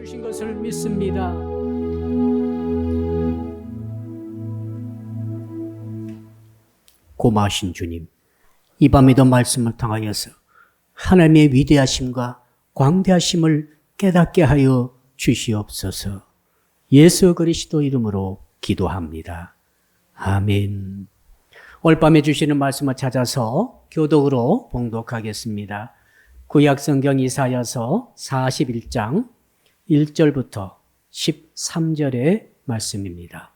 주신 것을 믿습니다. 고마우신 주님, 이 밤에도 말씀을 통하여서 하나님의 위대하심과 광대하심을 깨닫게 하여 주시옵소서. 예수 그리스도 이름으로 기도합니다. 아멘. 오늘 밤에 주시는 말씀을 찾아서 교독으로 봉독하겠습니다. 구약성경 이사야서 41장 1절부터 13절의 말씀입니다.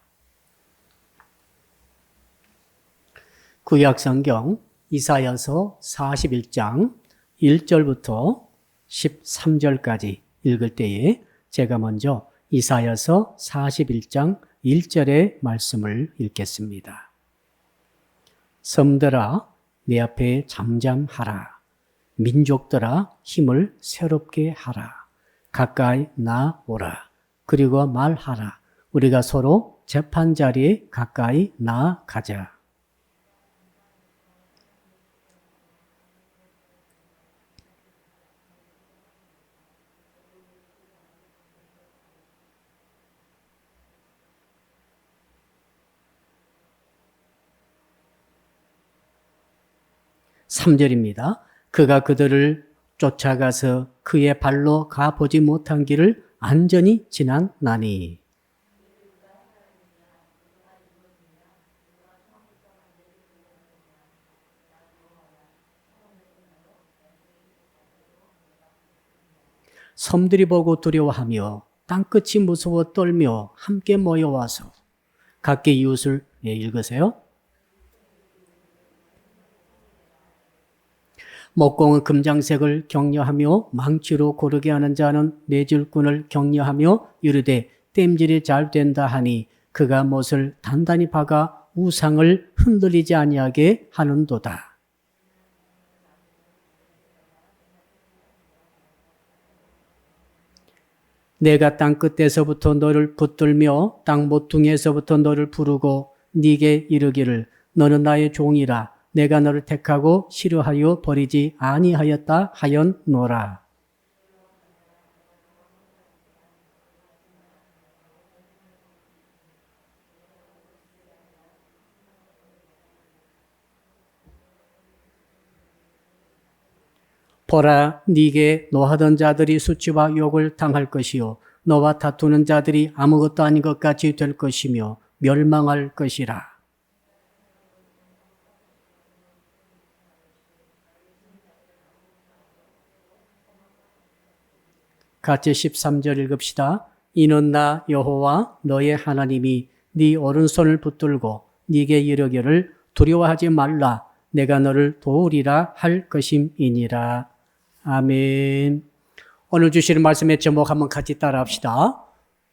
구약성경 이사야서 41장 1절부터 13절까지 읽을 때에 제가 먼저 이사야서 41장 1절의 말씀을 읽겠습니다. 섬들아 내 앞에 잠잠하라. 민족들아 힘을 새롭게 하라. 가까이 나오라. 그리고 말하라. 우리가 서로 재판자리에 가까이 나아가자. (3절입니다) 그가 그들을 쫓아가서 그의 발로 가보지 못한 길을 안전히 지났나니. 섬들이 보고 두려워하며 땅끝이 무서워 떨며 함께 모여와서 각기 이웃을 읽으세요. 목공은 금장색을 격려하며 망치로 고르게 하는 자는 매질꾼을 격려하며 이르되 땜질이 잘 된다 하니 그가 못을 단단히 박아 우상을 흔들리지 아니하게 하는도다. 내가 땅 끝에서부터 너를 붙들며 땅 모퉁이에서부터 너를 부르고 네게 이르기를 너는 나의 종이라. 내가 너를 택하고 싫어하여 버리지 아니하였다 하였노라. 보라, 네게 노하던 자들이 수치와 욕을 당할 것이요 너와 다투는 자들이 아무것도 아닌 것 같이 될 것이며 멸망할 것이라. 같이 13절 읽읍시다. 이는 나 여호와 너의 하나님이 네 오른손을 붙들고 네게 이르기를 두려워하지 말라. 내가 너를 도우리라 할 것임이니라. 아멘. 오늘 주시는 말씀의 제목 한번 같이 따라합시다.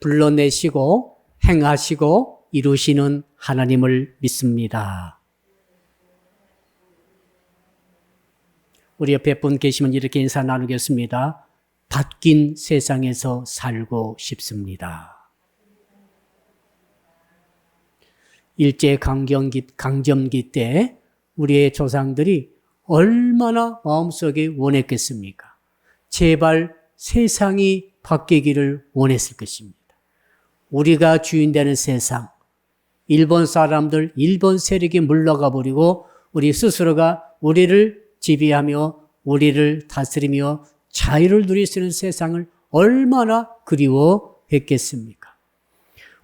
불러내시고 행하시고 이루시는 하나님을 믿습니다. 우리 옆에 분 계시면 이렇게 인사 나누겠습니다. 바뀐 세상에서 살고 싶습니다. 일제강점기 때 우리의 조상들이 얼마나 마음속에 원했겠습니까? 제발 세상이 바뀌기를 원했을 것입니다. 우리가 주인되는 세상, 일본 사람들, 일본 세력이 물러가 버리고 우리 스스로가 우리를 지배하며 우리를 다스리며 자유를 누릴 수 있는 세상을 얼마나 그리워했겠습니까?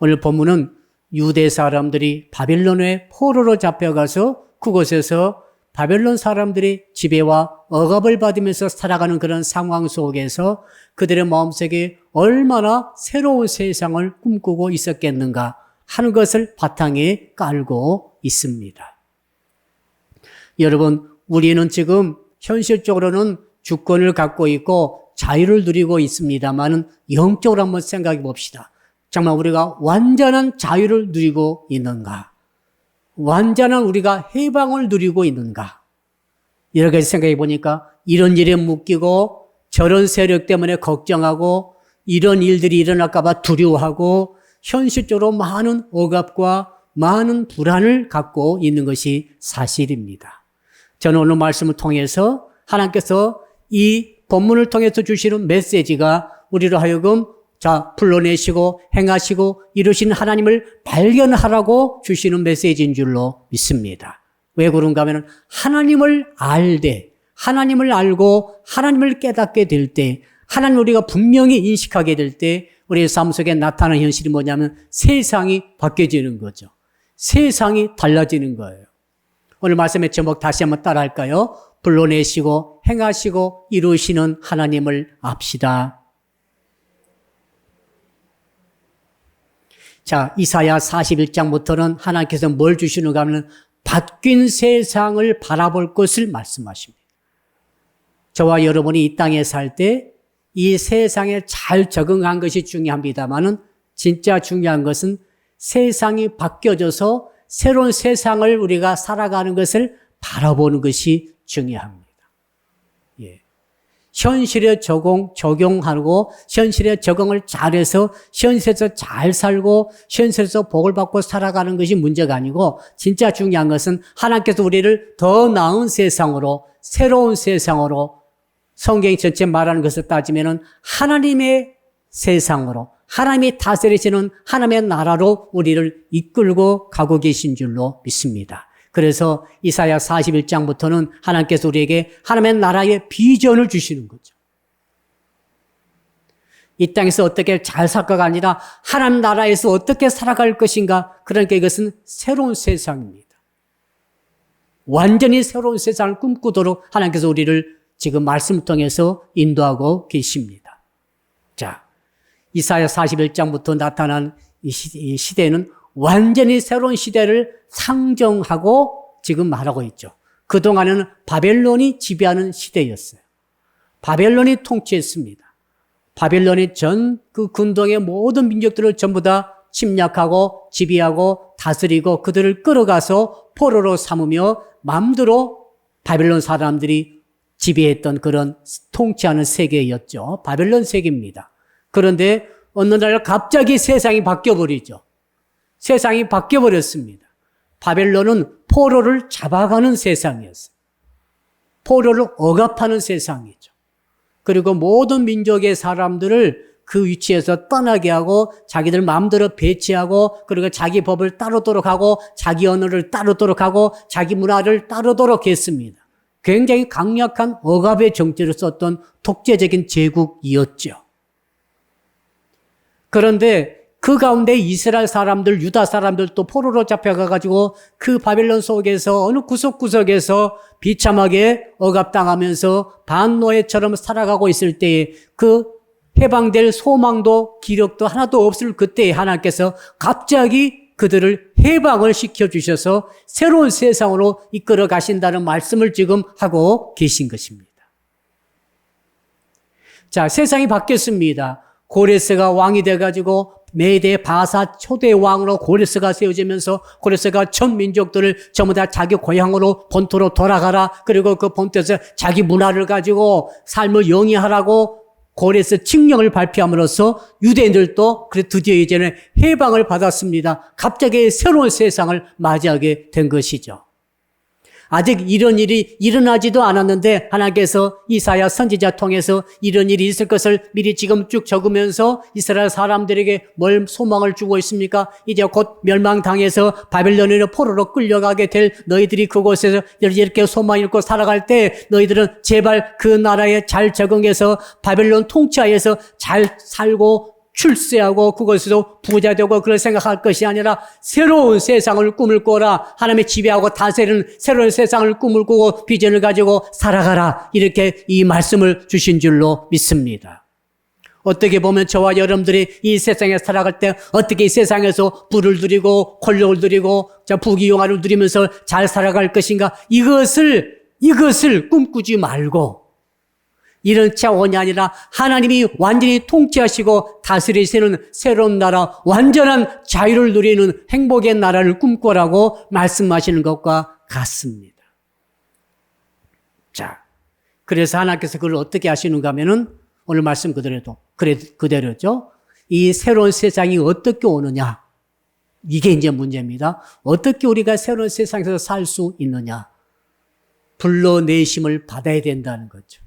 오늘 본문은 유대 사람들이 바빌론의 포로로 잡혀가서 그곳에서 바벨론 사람들의 지배와 억압을 받으면서 살아가는 그런 상황 속에서 그들의 마음속에 얼마나 새로운 세상을 꿈꾸고 있었겠는가 하는 것을 바탕에 깔고 있습니다. 여러분, 우리는 지금 현실적으로는 주권을 갖고 있고 자유를 누리고 있습니다만 영적으로 한번 생각해 봅시다. 정말 우리가 완전한 자유를 누리고 있는가? 완전한 우리가 해방을 누리고 있는가? 여러 가지 생각해 보니까 이런 일에 묶이고 저런 세력 때문에 걱정하고 이런 일들이 일어날까 봐 두려워하고 현실적으로 많은 억압과 많은 불안을 갖고 있는 것이 사실입니다. 저는 오늘 말씀을 통해서 하나님께서 이 본문을 통해서 주시는 메시지가 우리로 하여금 자, 불러내시고 행하시고 이루신 하나님을 발견하라고 주시는 메시지인 줄로 믿습니다. 왜 그런가 하면 하나님을 알되 하나님을 알고 하나님을 깨닫게 될 때 하나님을 우리가 분명히 인식하게 될 때 우리의 삶 속에 나타나는 현실이 뭐냐면 세상이 바뀌어지는 거죠. 세상이 달라지는 거예요. 오늘 말씀의 제목 다시 한번 따라할까요? 불러내시고 행하시고 이루시는 하나님을 압시다. 자, 이사야 41장부터는 하나님께서 뭘 주시는가 하면 바뀐 세상을 바라볼 것을 말씀하십니다. 저와 여러분이 이 땅에 살 때 이 세상에 잘 적응한 것이 중요합니다만은 진짜 중요한 것은 세상이 바뀌어져서 새로운 세상을 우리가 살아가는 것을 바라보는 것이 중요합니다. 예. 현실에 적용하고 현실에 적응을 잘해서 현실에서 잘 살고 현실에서 복을 받고 살아가는 것이 문제가 아니고 진짜 중요한 것은 하나님께서 우리를 더 나은 세상으로 새로운 세상으로 성경이 전체 말하는 것을 따지면은 하나님의 세상으로 하나님이 다스리시는 하나님의 나라로 우리를 이끌고 가고 계신 줄로 믿습니다. 그래서 이사야 41장부터는 하나님께서 우리에게 하나님의 나라의 비전을 주시는 거죠. 이 땅에서 어떻게 잘 살까가 아니라 하나님 나라에서 어떻게 살아갈 것인가. 그러니까 이것은 새로운 세상입니다. 완전히 새로운 세상을 꿈꾸도록 하나님께서 우리를 지금 말씀을 통해서 인도하고 계십니다. 자, 이사야 41장부터 나타난 이 시대는 완전히 새로운 시대를 상정하고 지금 말하고 있죠. 그동안은 바벨론이 지배하는 시대였어요. 바벨론이 통치했습니다. 바벨론이 전 그 근동의 모든 민족들을 전부 다 침략하고 지배하고 다스리고 그들을 끌어가서 포로로 삼으며 마음대로 바벨론 사람들이 지배했던 그런 통치하는 세계였죠. 바벨론 세계입니다. 그런데 어느 날 갑자기 세상이 바뀌어버리죠. 세상이 바뀌어버렸습니다. 바벨론은 포로를 잡아가는 세상이었어요. 포로를 억압하는 세상이죠. 그리고 모든 민족의 사람들을 그 위치에서 떠나게 하고 자기들 마음대로 배치하고 그리고 자기 법을 따르도록 하고 자기 언어를 따르도록 하고 자기 문화를 따르도록 했습니다. 굉장히 강력한 억압의 정치를 썼던 독재적인 제국이었죠. 그런데 그 가운데 이스라엘 사람들, 유다 사람들도 포로로 잡혀가가지고 그 바벨론 속에서 어느 구석구석에서 비참하게 억압당하면서 반노예처럼 살아가고 있을 때에 그 해방될 소망도 기력도 하나도 없을 그때에 하나님께서 갑자기 그들을 해방을 시켜주셔서 새로운 세상으로 이끌어 가신다는 말씀을 지금 하고 계신 것입니다. 자, 세상이 바뀌었습니다. 고레스가 왕이 돼가지고 메대 바사 초대 왕으로 고레스가 세워지면서 고레스가 전 민족들을 전부 다 자기 고향으로 본토로 돌아가라. 그리고 그 본토에서 자기 문화를 가지고 삶을 영위하라고 고레스 칙령을 발표함으로써 유대인들도 그래 드디어 이제는 해방을 받았습니다. 갑자기 새로운 세상을 맞이하게 된 것이죠. 아직 이런 일이 일어나지도 않았는데 하나님께서 이사야 선지자 통해서 이런 일이 있을 것을 미리 지금 쭉 적으면서 이스라엘 사람들에게 뭘 소망을 주고 있습니까? 이제 곧 멸망당해서 바벨론으로 포로로 끌려가게 될 너희들이 그곳에서 이렇게 소망 잃고 살아갈 때 너희들은 제발 그 나라에 잘 적응해서 바벨론 통치하에서 잘 살고 출세하고 그것에서 부자 되고 그걸 생각할 것이 아니라 새로운 세상을 꿈을 꿔라. 하나님의 지배하고 다스리는 새로운 세상을 꿈을 꾸고 비전을 가지고 살아가라. 이렇게 이 말씀을 주신 줄로 믿습니다. 어떻게 보면 저와 여러분들이 이 세상에 살아갈 때 어떻게 이 세상에서 부를 누리고 권력을 누리고 부귀영화를 누리면서 잘 살아갈 것인가. 이것을 꿈꾸지 말고 이런 차원이 아니라 하나님이 완전히 통치하시고 다스리시는 새로운 나라, 완전한 자유를 누리는 행복의 나라를 꿈꿔라고 말씀하시는 것과 같습니다. 자, 그래서 하나님께서 그걸 어떻게 하시는가 하면은 오늘 말씀 그대로죠. 이 새로운 세상이 어떻게 오느냐. 이게 이제 문제입니다. 어떻게 우리가 새로운 세상에서 살 수 있느냐. 불러내심을 받아야 된다는 거죠.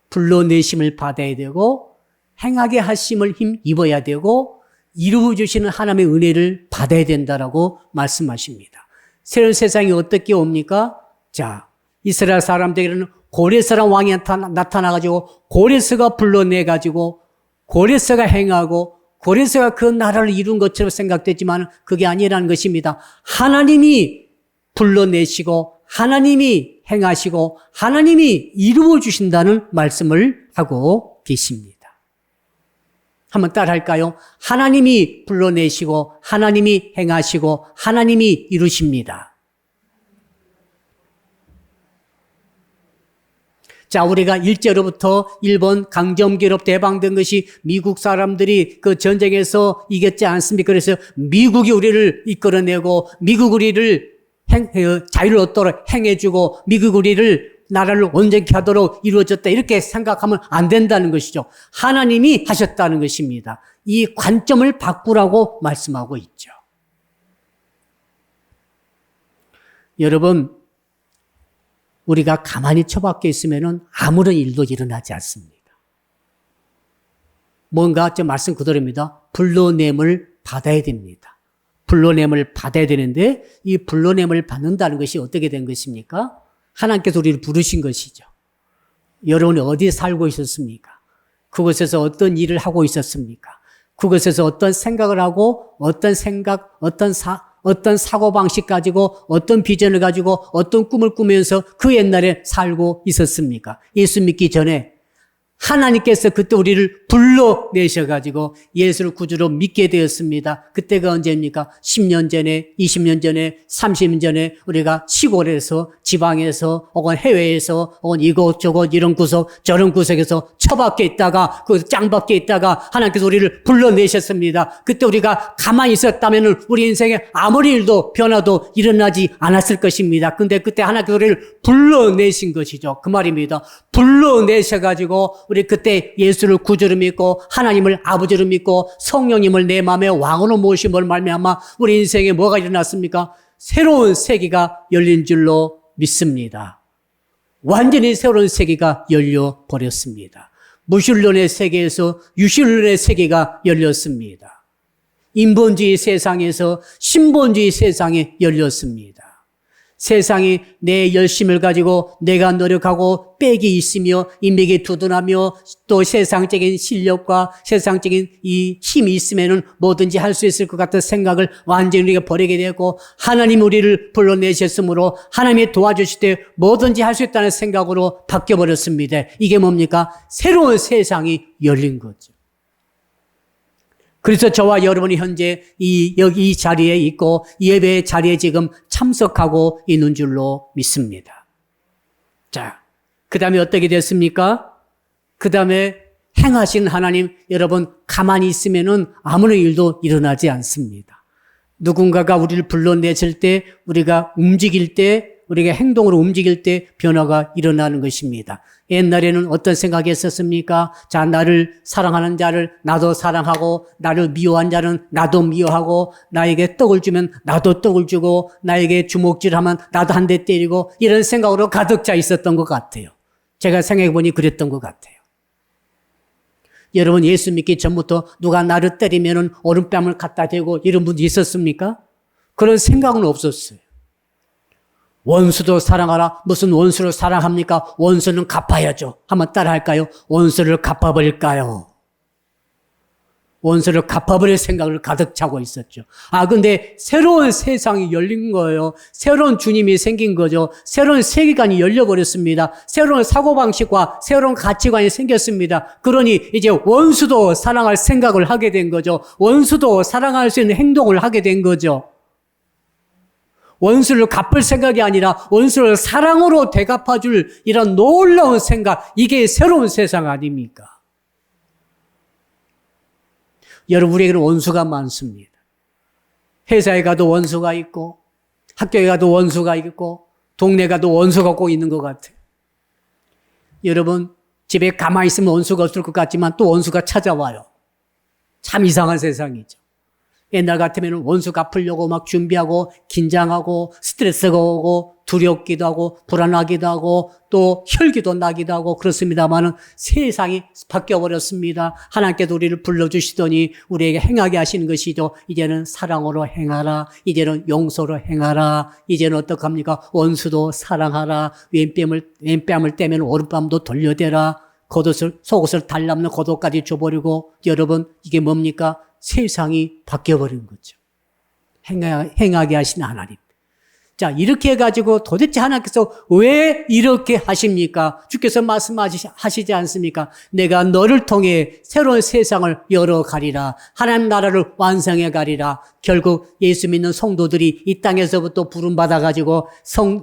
불러내심을 받아야 되고 행하게 하심을 힘입어야 되고 이루어 주시는 하나님의 은혜를 받아야 된다라고 말씀하십니다. 새로운 세상이 어떻게 옵니까? 자, 이스라엘 사람들에게는 고레스라는 왕이 나타나가지고 고레스가 불러내가지고 고레스가 행하고 고레스가 그 나라를 이룬 것처럼 생각되지만 그게 아니라는 것입니다. 하나님이 불러내시고 하나님이 행하시고 하나님이 이루어 주신다는 말씀을 하고 계십니다. 한번 따라할까요? 하나님이 불러내시고 하나님이 행하시고 하나님이 이루십니다. 자, 우리가 일제로부터 일본 강점기로 대방된 것이 미국 사람들이 그 전쟁에서 이겼지 않습니까? 그래서 미국이 우리를 이끌어내고 미국 우리를 자유를 얻도록 행해주고 미국 우리를 나라를 온전히 하도록 이루어졌다 이렇게 생각하면 안 된다는 것이죠. 하나님이 하셨다는 것입니다. 이 관점을 바꾸라고 말씀하고 있죠. 여러분, 우리가 가만히 처박혀 있으면 아무런 일도 일어나지 않습니다. 뭔가 저 말씀 그대로입니다. 불러냄을 받아야 됩니다. 불러냄을 받아야 되는데 이 불러냄을 받는다는 것이 어떻게 된 것입니까? 하나님께서 우리를 부르신 것이죠. 여러분이 어디에 살고 있었습니까? 그곳에서 어떤 일을 하고 있었습니까? 그곳에서 어떤 생각을 하고 어떤 사고방식 가지고 어떤 비전을 가지고 어떤 꿈을 꾸면서 그 옛날에 살고 있었습니까? 예수 믿기 전에 하나님께서 그때 우리를 불러내셔가지고 예수를 구주로 믿게 되었습니다. 그때가 언제입니까? 10년 전에, 20년 전에, 30년 전에 우리가 시골에서, 지방에서, 혹은 해외에서, 혹은 이곳저곳 이런 구석, 저런 구석에서 처박혀 있다가, 그 짱박혀 있다가 하나님께서 우리를 불러내셨습니다. 그때 우리가 가만히 있었다면 우리 인생에 아무리 일도 변화도 일어나지 않았을 것입니다. 근데 그때 하나님께서 우리를 불러내신 것이죠. 그 말입니다. 불러내셔가지고 우리 그때 예수를 구주로 믿고 하나님을 아버지로 믿고 성령님을 내 마음에 왕으로 모심을 말미암아 우리 인생에 뭐가 일어났습니까? 새로운 세계가 열린 줄로 믿습니다. 완전히 새로운 세계가 열려버렸습니다. 무신론의 세계에서 유신론의 세계가 열렸습니다. 인본주의 세상에서 신본주의 세상에 열렸습니다. 세상이 내 열심을 가지고 내가 노력하고 빽이 있으며 인맥이 두둔하며 또 세상적인 실력과 세상적인 이 힘이 있으면은 뭐든지 할 수 있을 것 같은 생각을 완전히 우리가 버리게 되고 하나님 우리를 불러내셨으므로 하나님이 도와주실 때 뭐든지 할 수 있다는 생각으로 바뀌어버렸습니다. 이게 뭡니까? 새로운 세상이 열린 거죠. 그래서 저와 여러분이 현재 여기 이 자리에 있고 예배 자리에 지금 참석하고 있는 줄로 믿습니다. 자, 그 다음에 어떻게 됐습니까? 그 다음에 행하신 하나님, 여러분 가만히 있으면은 아무런 일도 일어나지 않습니다. 누군가가 우리를 불러내실 때, 우리가 움직일 때, 우리가 행동으로 움직일 때 변화가 일어나는 것입니다. 옛날에는 어떤 생각이 있었습니까? 자, 나를 사랑하는 자를 나도 사랑하고, 나를 미워한 자는 나도 미워하고, 나에게 떡을 주면 나도 떡을 주고, 나에게 주먹질하면 나도 한 대 때리고, 이런 생각으로 가득 차 있었던 것 같아요. 제가 생각해보니 그랬던 것 같아요. 여러분, 예수 믿기 전부터 누가 나를 때리면은 오른뺨을 갖다 대고 이런 분이 있었습니까? 그런 생각은 없었어요. 원수도 사랑하라. 무슨 원수를 사랑합니까? 원수는 갚아야죠. 한번 따라할까요? 원수를 갚아버릴까요? 원수를 갚아버릴 생각을 가득 차고 있었죠. 근데 새로운 세상이 열린 거예요. 새로운 주님이 생긴 거죠. 새로운 세계관이 열려버렸습니다. 새로운 사고방식과 새로운 가치관이 생겼습니다. 그러니 이제 원수도 사랑할 생각을 하게 된 거죠. 원수도 사랑할 수 있는 행동을 하게 된 거죠. 원수를 갚을 생각이 아니라 원수를 사랑으로 대갚아줄 이런 놀라운 생각, 이게 새로운 세상 아닙니까? 여러분, 우리에게는 원수가 많습니다. 회사에 가도 원수가 있고, 학교에 가도 원수가 있고, 동네 가도 원수가 꼭 있는 것 같아요. 여러분, 집에 가만히 있으면 원수가 없을 것 같지만 또 원수가 찾아와요. 참 이상한 세상이죠. 옛날 같으면 원수 갚으려고 막 준비하고 긴장하고 스트레스가 오고 두렵기도 하고 불안하기도 하고 또 혈기도 나기도 하고 그렇습니다만은 세상이 바뀌어버렸습니다. 하나님께서 우리를 불러주시더니 우리에게 행하게 하시는 것이죠. 이제는 사랑으로 행하라. 이제는 용서로 행하라. 이제는 어떡합니까? 원수도 사랑하라. 왼뺨을 떼면 오른뺨도 돌려대라. 속옷을 달라붙는 겉옷까지 줘버리고 여러분 이게 뭡니까? 세상이 바뀌어버린 거죠. 행하게 하신 하나님. 자, 이렇게 해가지고 도대체 하나님께서 왜 이렇게 하십니까? 주께서 말씀하시지 않습니까? 내가 너를 통해 새로운 세상을 열어가리라. 하나님 나라를 완성해 가리라. 결국 예수 믿는 성도들이 이 땅에서부터 부름받아가지고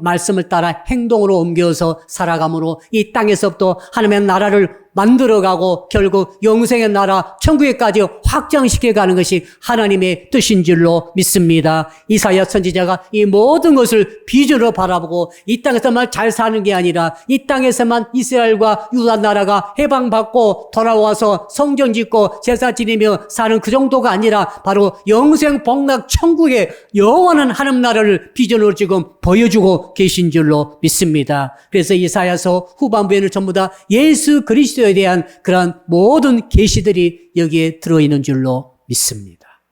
말씀을 따라 행동으로 옮겨서 살아감으로 이 땅에서부터 하나님의 나라를 만들어가고 결국 영생의 나라 천국에까지 확장시켜가는 것이 하나님의 뜻인 줄로 믿습니다. 이사야 선지자가 이 모든 것을 비전으로 바라보고 이 땅에서만 잘 사는 게 아니라 이 땅에서만 이스라엘과 유다 나라가 해방받고 돌아와서 성전 짓고 제사 지내며 사는 그 정도가 아니라 바로 영생 복락 천국의 영원한 하나님 나라를 비전으로 지금 보여주고 계신 줄로 믿습니다. 그래서 이사야서 후반부에는 전부 다 예수 그리스도에 대한 그런 모든 계시들이 여기에 들어있는 줄로 믿습니다.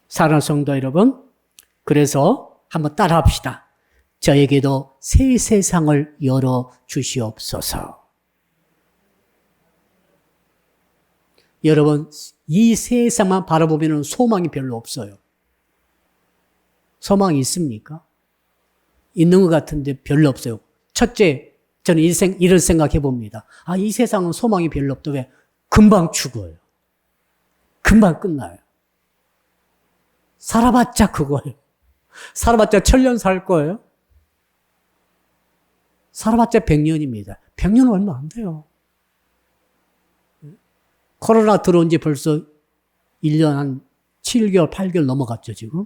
사랑하는 성도 여러분, 그래서 한번 따라합시다. 저에게도 새 세상을 열어 주시옵소서. 여러분, 이 세상만 바라보면 소망이 별로 없어요. 소망이 있습니까? 있는 것 같은데 별로 없어요. 첫째, 저는 이런 생각해 봅니다. 이 세상은 소망이 별로 없다. 왜? 금방 죽어요. 금방 끝나요. 살아봤자 그거예요. 살아봤자 1000년 살 거예요. 살아봤자 100년입니다. 100년은 얼마 안 돼요. 코로나 들어온 지 벌써 1년 한 7개월, 8개월 넘어갔죠, 지금.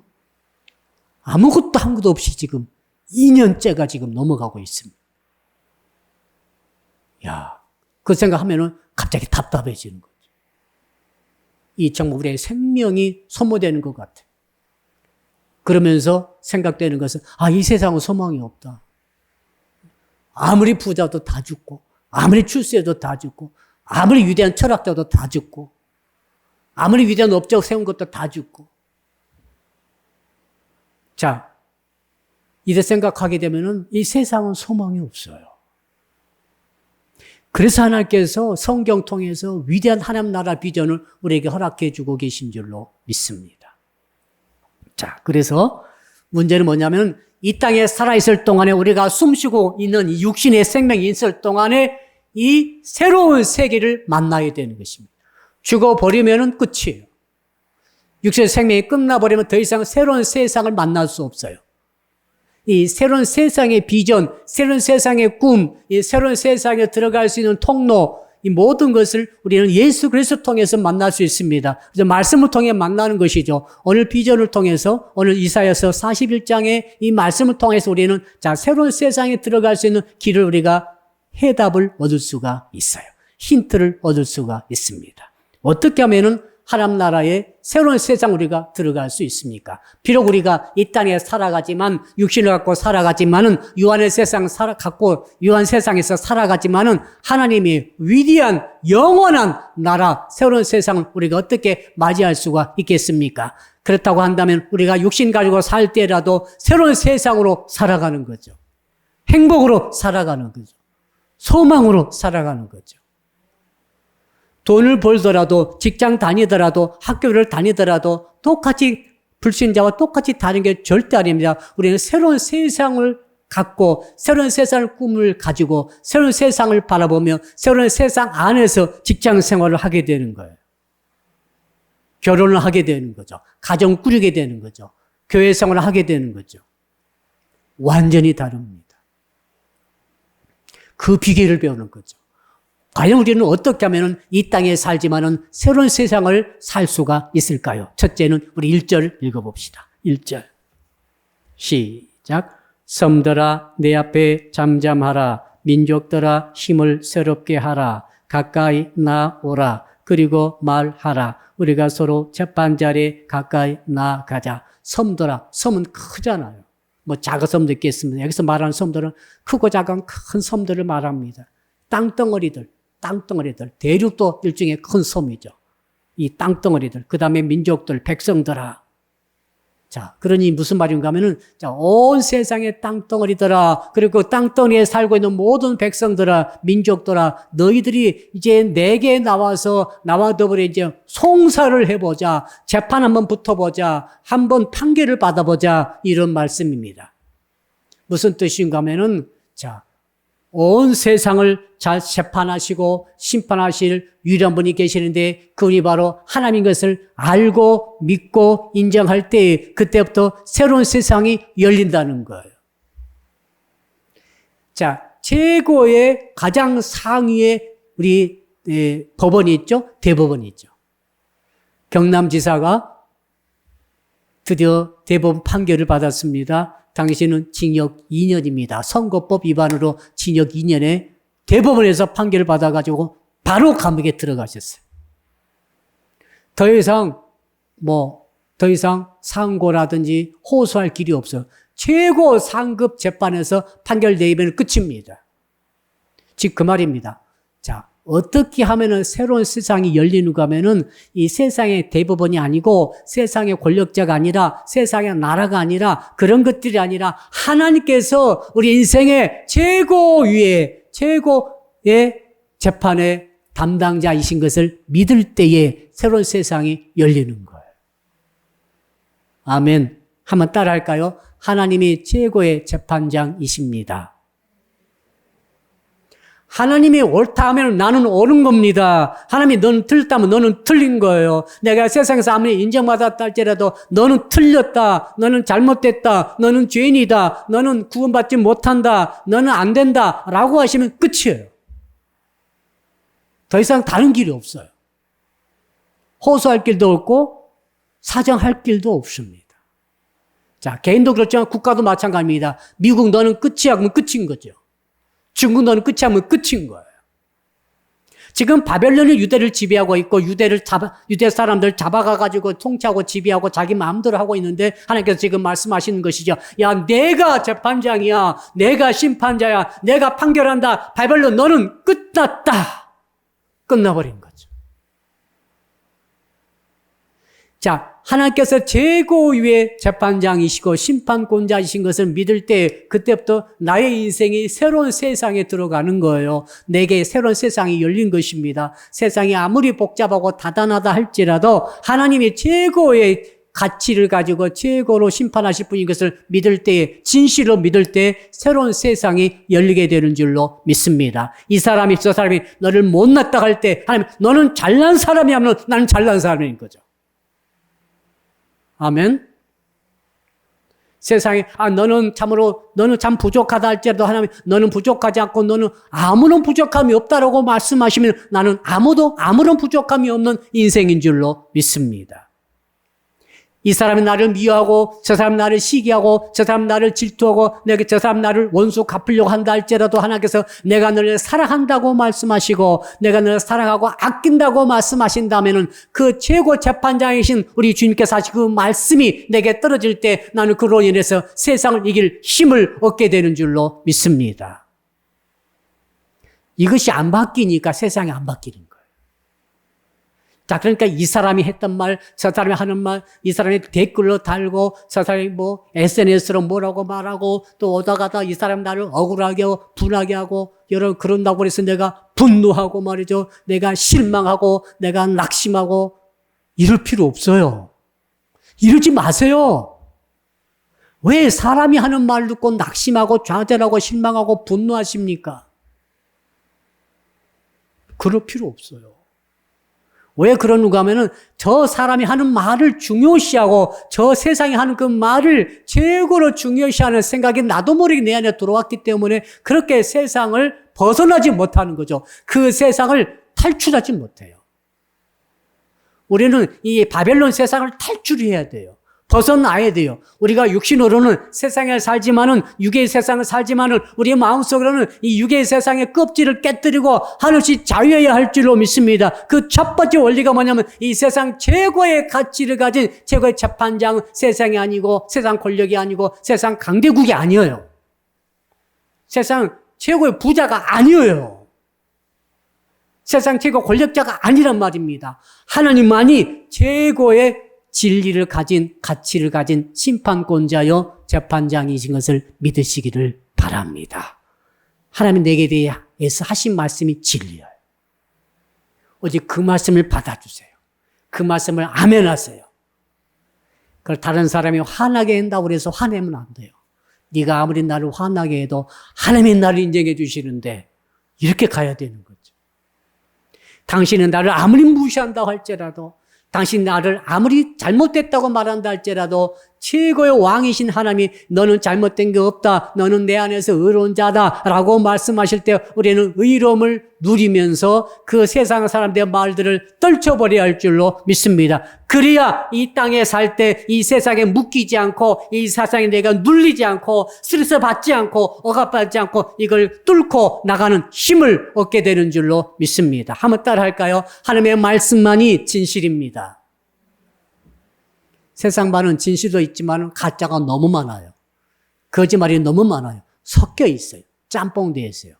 아무것도 한 것도 없이 지금 2년째가 지금 넘어가고 있습니다. 그 생각하면은 갑자기 답답해지는 거죠. 이 정말 우리의 생명이 소모되는 것 같아요. 그러면서 생각되는 것은, 이 세상은 소망이 없다. 아무리 부자도 다 죽고, 아무리 출세도 다 죽고, 아무리 위대한 철학자도 다 죽고, 아무리 위대한 업적 세운 것도 다 죽고. 자, 이래 생각하게 되면은 이 세상은 소망이 없어요. 그래서 하나님께서 성경 통해서 위대한 하나님 나라 비전을 우리에게 허락해 주고 계신 줄로 믿습니다. 자, 그래서 문제는 뭐냐면 이 땅에 살아있을 동안에 우리가 숨쉬고 있는 이 육신의 생명이 있을 동안에 이 새로운 세계를 만나야 되는 것입니다. 죽어버리면 끝이에요. 육신의 생명이 끝나버리면 더 이상 새로운 세상을 만날 수 없어요. 이 새로운 세상의 비전, 새로운 세상의 꿈, 이 새로운 세상에 들어갈 수 있는 통로, 이 모든 것을 우리는 예수 그리스도 통해서 만날 수 있습니다. 그래서 말씀을 통해 만나는 것이죠. 오늘 비전을 통해서, 오늘 이사야서 41장의 이 말씀을 통해서 우리는 새로운 세상에 들어갈 수 있는 길을 우리가 해답을 얻을 수가 있어요. 힌트를 얻을 수가 있습니다. 어떻게 하면은 하나님 나라의 새로운 세상 우리가 들어갈 수 있습니까? 비록 우리가 이 땅에 살아가지만, 육신을 갖고 살아가지만은, 유한의 세상 유한 세상에서 살아가지만은, 하나님이 위대한 영원한 나라, 새로운 세상을 우리가 어떻게 맞이할 수가 있겠습니까? 그렇다고 한다면 우리가 육신 가지고 살 때라도 새로운 세상으로 살아가는 거죠. 행복으로 살아가는 거죠. 소망으로 살아가는 거죠. 돈을 벌더라도, 직장 다니더라도, 학교를 다니더라도 똑같이 불신자와 똑같이 다른 게 절대 아닙니다. 우리는 새로운 세상을 갖고, 새로운 세상을 꿈을 가지고, 새로운 세상을 바라보며, 새로운 세상 안에서 직장 생활을 하게 되는 거예요. 결혼을 하게 되는 거죠. 가정 꾸리게 되는 거죠. 교회 생활을 하게 되는 거죠. 완전히 다릅니다. 그 비결을 배우는 거죠. 과연 우리는 어떻게 하면 이 땅에 살지만은 새로운 세상을 살 수가 있을까요? 첫째는 우리 1절 읽어봅시다. 1절. 시작. 섬들아 내 앞에 잠잠하라. 민족들아 힘을 새롭게 하라. 가까이 나오라. 그리고 말하라. 우리가 서로 재판자리에 가까이 나가자. 섬들아. 섬은 크잖아요. 뭐 작은 섬도 있겠습니다. 여기서 말하는 섬들은 크고 작은 큰 섬들을 말합니다. 땅덩어리들. 대륙도 일종의 큰 섬이죠. 이 땅덩어리들. 그 다음에 민족들, 백성들아. 자, 그러니 무슨 말인가 하면은, 자, 온 세상의 땅덩어리들아, 그리고 그 땅덩어리에 살고 있는 모든 백성들아, 민족들아, 너희들이 이제 내게 나와 더불어 이제 송사를 해보자. 재판 한번 붙어보자. 한번 판결을 받아보자. 이런 말씀입니다. 무슨 뜻인가 하면은, 자, 온 세상을 잘 재판하시고 심판하실 유일한 분이 계시는데 그분이 바로 하나님인 것을 알고 믿고 인정할 때 그때부터 새로운 세상이 열린다는 거예요. 자, 최고의 가장 상위의 우리 법원이 있죠? 대법원이 있죠. 경남지사가 드디어 대법원 판결을 받았습니다. 당시는 징역 2년입니다. 선거법 위반으로 징역 2년에 대법원에서 판결을 받아가지고 바로 감옥에 들어가셨어요. 더 이상 상고라든지 호소할 길이 없어요. 최고 상급 재판에서 판결 내리면 끝입니다. 즉 그 말입니다. 자, 어떻게 하면은 새로운 세상이 열리는가 하면은 이 세상의 대법원이 아니고 세상의 권력자가 아니라 세상의 나라가 아니라 그런 것들이 아니라 하나님께서 우리 인생의 최고의 재판의 담당자이신 것을 믿을 때에 새로운 세상이 열리는 거예요. 아멘. 한번 따라 할까요? 하나님이 최고의 재판장이십니다. 하나님이 옳다 하면 나는 옳은 겁니다. 하나님이 너는 틀렸다면 너는 틀린 거예요. 내가 세상에서 아무리 인정받았다 할지라도 너는 틀렸다. 너는 잘못됐다. 너는 죄인이다. 너는 구원받지 못한다. 너는 안 된다. 라고 하시면 끝이에요. 더 이상 다른 길이 없어요. 호소할 길도 없고 사정할 길도 없습니다. 자, 개인도 그렇지만 국가도 마찬가지입니다. 미국 너는 끝이야 그러면 끝인 거죠. 중국 너는 끝이 하면 끝인 거예요. 지금 바벨론이 유대를 지배하고 있고 유대 사람들 잡아가가지고 통치하고 지배하고 자기 마음대로 하고 있는데 하나님께서 지금 말씀하시는 것이죠. 야, 내가 재판장이야. 내가 심판자야. 내가 판결한다. 바벨론 너는 끝났다. 끝나버린 거죠. 자, 하나님께서 최고위의 재판장이시고 심판권자이신 것을 믿을 때 그때부터 나의 인생이 새로운 세상에 들어가는 거예요. 내게 새로운 세상이 열린 것입니다. 세상이 아무리 복잡하고 다단하다 할지라도 하나님이 최고의 가치를 가지고 최고로 심판하실 분인 것을 믿을 때, 진실로 믿을 때 새로운 세상이 열리게 되는 줄로 믿습니다. 이 사람이 저 사람이 너를 못났다 할 때 하나님 너는 잘난 사람이 하면 나는 잘난 사람인 거죠. 아멘. 세상에 너는 참 부족하다 할지라도 하나님 너는 부족하지 않고 너는 아무런 부족함이 없다라고 말씀하시면 나는 아무런 부족함이 없는 인생인 줄로 믿습니다. 이 사람이 나를 미워하고 저 사람이 나를 시기하고 저 사람이 나를 질투하고 내가 저 사람이 나를 원수 갚으려고 한다 할지라도 하나님께서 내가 너를 사랑한다고 말씀하시고 내가 너를 사랑하고 아낀다고 말씀하신다면은 그 최고 재판장이신 우리 주님께서 하신 그 말씀이 내게 떨어질 때 나는 그로 인해서 세상을 이길 힘을 얻게 되는 줄로 믿습니다. 이것이 안 바뀌니까 세상이 안 바뀌는 거예요. 자, 그러니까 이 사람이 했던 말, 저 사람이 하는 말, 이 사람이 댓글로 달고, 저 사람이 SNS로 뭐라고 말하고, 또 오다 가다 이 사람 나를 억울하게 하고, 분하게 하고, 여러분, 그런다고 해서 내가 분노하고 말이죠. 내가 실망하고, 내가 낙심하고, 이럴 필요 없어요. 이러지 마세요. 왜 사람이 하는 말 듣고 낙심하고, 좌절하고, 실망하고, 분노하십니까? 그럴 필요 없어요. 왜 그러는가 하면은 저 사람이 하는 말을 중요시하고 저 세상이 하는 그 말을 최고로 중요시하는 생각이 나도 모르게 내 안에 들어왔기 때문에 그렇게 세상을 벗어나지 못하는 거죠. 그 세상을 탈출하지 못해요. 우리는 이 바벨론 세상을 탈출해야 돼요. 벗어나야 돼요. 우리가 육신으로는 세상에 살지만은, 육의 세상을 살지만은, 우리의 마음속으로는 이 육의 세상의 껍질을 깨뜨리고 하늘씩 자유해야 할 줄로 믿습니다. 그 첫 번째 원리가 뭐냐면, 이 세상 최고의 가치를 가진 최고의 재판장은 세상이 아니고, 세상 권력이 아니고, 세상 강대국이 아니에요. 세상 최고의 부자가 아니에요. 세상 최고 권력자가 아니란 말입니다. 하나님만이 최고의 진리를 가진, 가치를 가진 심판권자여 재판장이신 것을 믿으시기를 바랍니다. 하나님이 내게 대해서 하신 말씀이 진리예요. 오직 그 말씀을 받아주세요. 그 말씀을 아멘하세요. 그걸 다른 사람이 화나게 한다고 해서 화내면 안 돼요. 네가 아무리 나를 화나게 해도 하나님이 나를 인정해 주시는데 이렇게 가야 되는 거죠. 당신은 나를 아무리 무시한다 할지라도, 당신 나를 아무리 잘못됐다고 말한다 할지라도 최고의 왕이신 하나님이 너는 잘못된 게 없다, 너는 내 안에서 의로운 자다 라고 말씀하실 때 우리는 의로움을 누리면서 그 세상 사람들의 말들을 떨쳐버려야 할 줄로 믿습니다. 그래야 이 땅에 살 때 이 세상에 묶이지 않고, 이 세상에 내가 눌리지 않고, 스트레스 받지 않고, 억압받지 않고 이걸 뚫고 나가는 힘을 얻게 되는 줄로 믿습니다. 한번 따라 할까요? 하나님의 말씀만이 진실입니다. 세상 말은 진실도 있지만 가짜가 너무 많아요. 거짓말이 너무 많아요. 섞여 있어요. 짬뽕되어 있어요.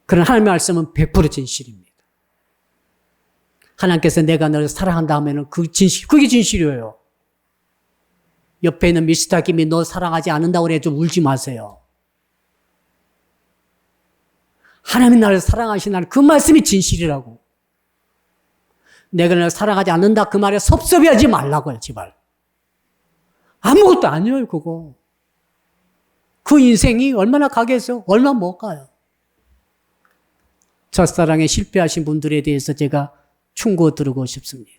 그런 하나님의 말씀은 100% 진실입니다. 하나님께서 내가 너를 사랑한다 하면은 그게 진실이에요. 옆에 있는 미스터 김이 너 사랑하지 않는다고 해도 울지 마세요. 하나님이 나를 사랑하시나는 그 말씀이 진실이라고. 내가 너를 사랑하지 않는다 그 말에 섭섭해하지 말라고요, 제발. 아무것도 아니에요, 그거. 그 인생이 얼마나 가겠어요? 얼마 못 가요. 첫사랑에 실패하신 분들에 대해서 제가 충고 드리고 싶습니다.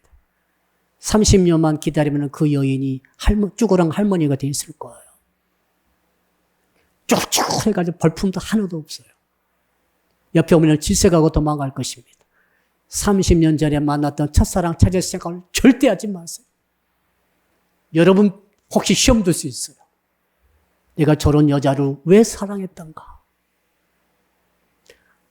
30년만 기다리면 그 여인이 쭈그랑 할머니가 돼 있을 거예요. 쭉쭉 해가지고 벌품도 하나도 없어요. 옆에 오면 질색하고 도망갈 것입니다. 30년 전에 만났던 첫사랑 찾을 생각을 절대 하지 마세요. 여러분 혹시 시험 들 수 있어요. 내가 저런 여자를 왜 사랑했던가?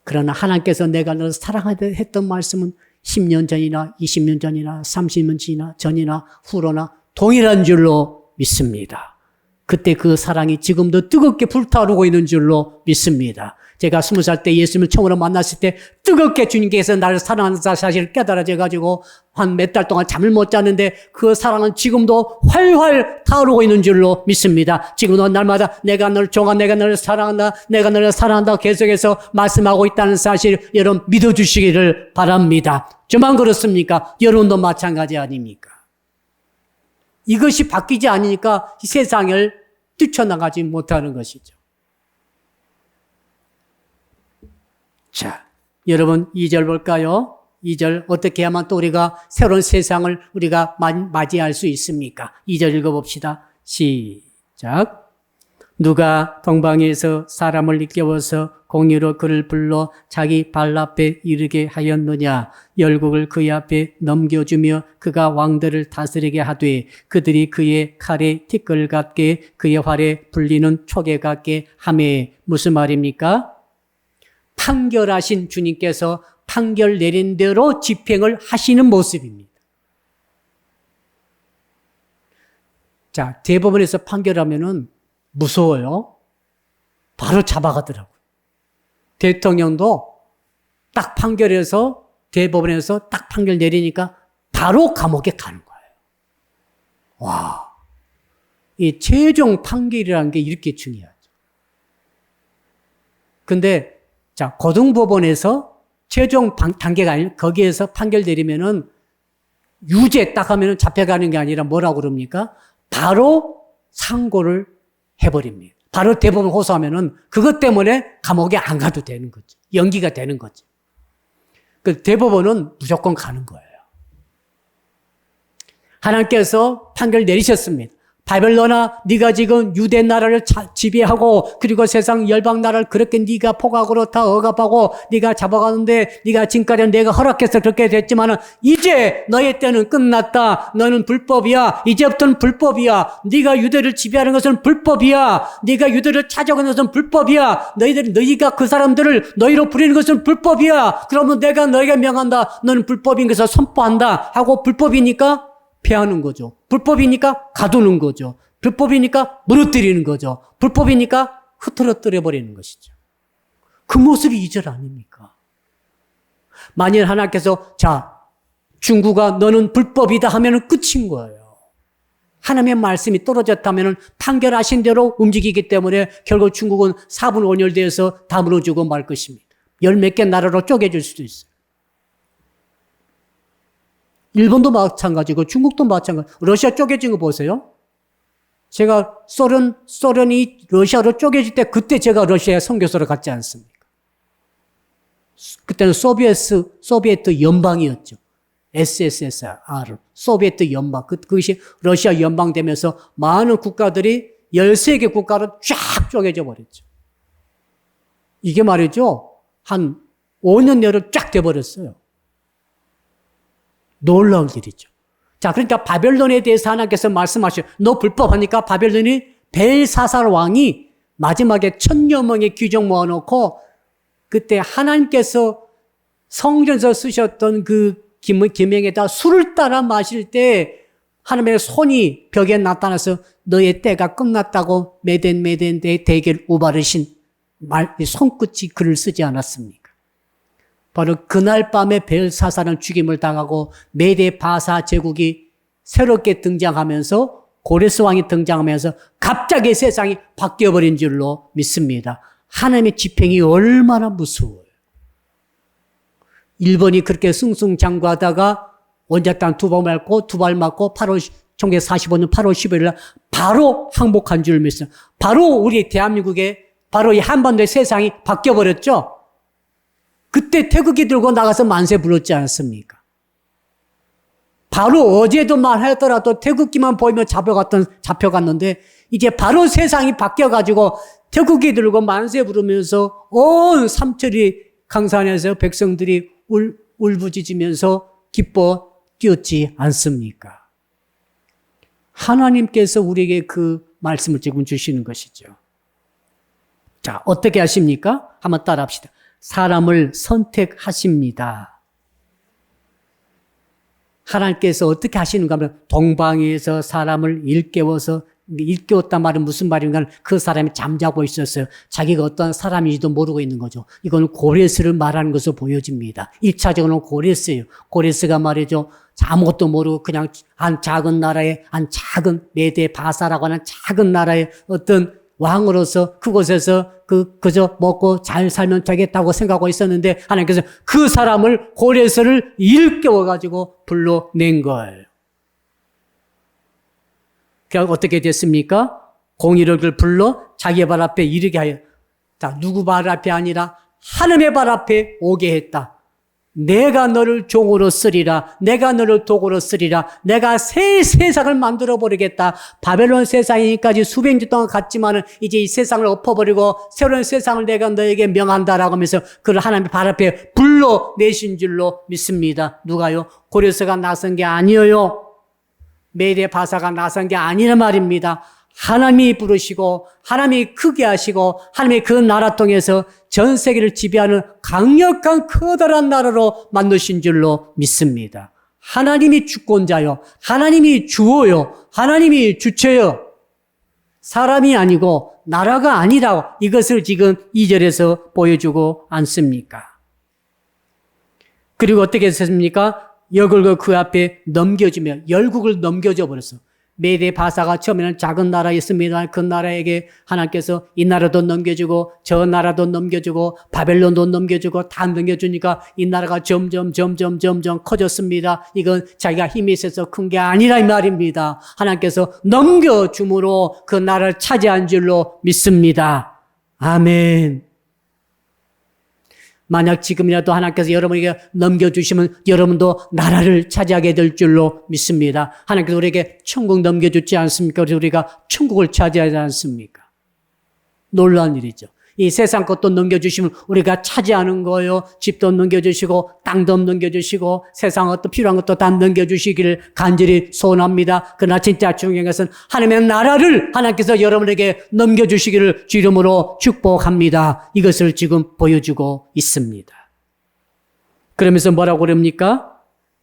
그러나 하나님께서 내가 너를 사랑했던 말씀은 10년 전이나 20년 전이나 30년 전이나 후로나 동일한 줄로 믿습니다. 그때 그 사랑이 지금도 뜨겁게 불타오르고 있는 줄로 믿습니다. 제가 20살 때 예수님을 처음으로 만났을 때 뜨겁게 주님께서 나를 사랑하는 사실을 깨달아져가지고 한 몇 달 동안 잠을 못 잤는데 그 사랑은 지금도 활활 타오르고 있는 줄로 믿습니다. 지금도 날마다 내가 너를 좋아한다, 내가 너를 사랑한다, 내가 너를 사랑한다 계속해서 말씀하고 있다는 사실 여러분 믿어주시기를 바랍니다. 저만 그렇습니까? 여러분도 마찬가지 아닙니까? 이것이 바뀌지 않으니까 세상을 뛰쳐나가지 못하는 것이죠. 자, 여러분 2절 볼까요? 2절 어떻게 하면 또 우리가 새로운 세상을 우리가 맞이할 수 있습니까? 2절 읽어봅시다. 시작. 누가 동방에서 사람을 일깨워서 공의로 그를 불러 자기 발 앞에 이르게 하였느냐? 열국을 그의 앞에 넘겨주며 그가 왕들을 다스리게 하되 그들이 그의 칼에 티끌 같게 그의 활에 불리는 촉에 같게 하매. 무슨 말입니까? 판결하신 주님께서 판결 내린 대로 집행을 하시는 모습입니다. 자, 대법원에서 판결하면은 무서워요. 바로 잡아가더라고요. 대통령도 딱 판결해서 대법원에서 딱 판결 내리니까 바로 감옥에 가는 거예요. 와, 이 최종 판결이라는 게 이렇게 중요하죠. 근데 자, 고등법원에서 최종 단계가 아니라 거기에서 판결 내리면은 유죄 딱 하면은 잡혀가는 게 아니라 뭐라고 그럽니까? 바로 상고를 해버립니다. 바로 대법원 호소하면은 그것 때문에 감옥에 안 가도 되는 거죠. 연기가 되는 거죠. 그 대법원은 무조건 가는 거예요. 하나님께서 판결 내리셨습니다. 바벨론아, 네가 지금 유대 나라를 지배하고 그리고 세상 열방 나라를 그렇게 네가 포각으로 다 억압하고 네가 잡아가는데 네가 지금까지 내가 허락해서 그렇게 됐지만은 이제 너의 때는 끝났다. 너는 불법이야. 이제부터는 불법이야. 네가 유대를 지배하는 것은 불법이야. 네가 유대를 찾아가는 것은 불법이야. 너희가 그 사람들을 너희로 부리는 것은 불법이야. 그러면 내가 너희가 명한다. 너는 불법인 것을 선포한다. 하고 불법이니까 패하는 거죠. 불법이니까 가두는 거죠. 불법이니까 무너뜨리는 거죠. 불법이니까 흐트러뜨려 버리는 것이죠. 그 모습이 2절 아닙니까? 만일 하나님께서 자, 중국아 너는 불법이다 하면은 끝인 거예요. 하나님의 말씀이 떨어졌다면은 판결하신 대로 움직이기 때문에 결국 중국은 4분 온열되어서 다 무너지고 말 것입니다. 열 몇 개 나라로 쪼개질 수도 있어요. 일본도 마찬가지고 중국도 마찬가지고 러시아 쪼개진 거 보세요. 제가 소련이 러시아로 쪼개질 때 그때 제가 러시아에 선교사로 갔지 않습니까? 그때는 소비에트 연방이었죠. SSR, 소비에트 연방. 그것이 러시아 연방 되면서 많은 국가들이 13개 국가로 쫙 쪼개져 버렸죠. 이게 말이죠. 한 5년 내로 쫙 돼버렸어요. 놀라운 일이죠. 자, 그러니까 바벨론에 대해서 하나님께서 말씀하셔. 너 불법하니까 바벨론이 벨사살 왕이 마지막에 1000여 명의 귀족 모아놓고 그때 하나님께서 성전에서 쓰셨던 그 기명에다 술을 따라 마실 때 하나님의 손이 벽에 나타나서 너의 때가 끝났다고 메덴 대결 우바르신 손끝이 글을 쓰지 않았습니까? 바로 그날 밤에 벨사살은 죽임을 당하고 메데 바사 제국이 새롭게 등장하면서 고레스 왕이 등장하면서 갑자기 세상이 바뀌어버린 줄로 믿습니다. 하나님의 집행이 얼마나 무서워요. 일본이 그렇게 승승장구하다가 원자탄 두 발 맞고 1945년 8월 15일 날 바로 항복한 줄 믿습니다. 바로 우리 대한민국의 바로 이 한반도의 세상이 바뀌어버렸죠. 그때 태극기 들고 나가서 만세 불렀지 않습니까? 바로 어제도 말하더라도 태극기만 보이면 잡혀갔는데 이제 바로 세상이 바뀌어가지고 태극기 들고 만세 부르면서 온 삼천리 강산에서 백성들이 울부짖으면서 기뻐 뛰었지 않습니까? 하나님께서 우리에게 그 말씀을 지금 주시는 것이죠. 자, 어떻게 하십니까? 한번 따라 합시다. 사람을 선택하십니다. 하나님께서 어떻게 하시는가 하면 동방에서 사람을 일깨웠단 말은 무슨 말인가 하면 그 사람이 잠자고 있었어요. 자기가 어떤 사람인지도 모르고 있는 거죠. 이거는 고레스를 말하는 것으로 보여집니다. 1차적으로는 고레스예요. 고레스가 말이죠. 아무것도 모르고 그냥 한 작은 메데 바사라고 하는 작은 나라의 어떤 왕으로서 그곳에서 그저 먹고 잘 살면 되겠다고 생각하고 있었는데 하나님께서 그 사람을 고레스를 일깨워가지고 불러낸 거예요. 그래서 어떻게 됐습니까? 공의를 불러 자기 발 앞에 이르게 하여 누구 발 앞에 아니라 하나님의 발 앞에 오게 했다. 내가 너를 종으로 쓰리라. 내가 너를 도구로 쓰리라. 내가 새 세상을 만들어 버리겠다. 바벨론 세상이까지 수백 년 동안 갔지만은 이제 이 세상을 엎어버리고 새로운 세상을 내가 너에게 명한다라고 하면서 그를 하나님의 발 앞에 불러내신 줄로 믿습니다. 누가요? 고레스가 나선 게 아니에요. 메데 바사가 나선 게 아니란 말입니다. 하나님이 부르시고 하나님이 크게 하시고 하나님이 그 나라 통해서 전 세계를 지배하는 강력한 커다란 나라로 만드신 줄로 믿습니다. 하나님이 주권자요. 하나님이 주어요. 하나님이 주체요. 사람이 아니고 나라가 아니라 이것을 지금 2절에서 보여주고 않습니까? 그리고 어떻게 했습니까? 역을 그 앞에 넘겨주며 열국을 넘겨줘 버렸어. 메데 바사가 처음에는 작은 나라였습니다. 그 나라에게 하나님께서 이 나라도 넘겨주고 저 나라도 넘겨주고 바벨론도 넘겨주고 다 넘겨주니까 이 나라가 점점 커졌습니다. 이건 자기가 힘이 있어서 큰 게 아니라 이 말입니다. 하나님께서 넘겨줌으로 그 나라를 차지한 줄로 믿습니다. 아멘. 만약 지금이라도 하나님께서 여러분에게 넘겨주시면 여러분도 나라를 차지하게 될 줄로 믿습니다. 하나님께서 우리에게 천국 넘겨주지 않습니까? 그래서 우리가 천국을 차지하지 않습니까? 놀라운 일이죠. 이 세상 것도 넘겨주시면 우리가 차지하는 거예요. 집도 넘겨주시고 땅도 넘겨주시고 세상 것도 필요한 것도 다 넘겨주시기를 간절히 소원합니다. 그러나 진짜 중요한 것은 하나님의 나라를 하나님께서 여러분에게 넘겨주시기를 주 이름으로 축복합니다. 이것을 지금 보여주고 있습니다. 그러면서 뭐라고 그럽니까?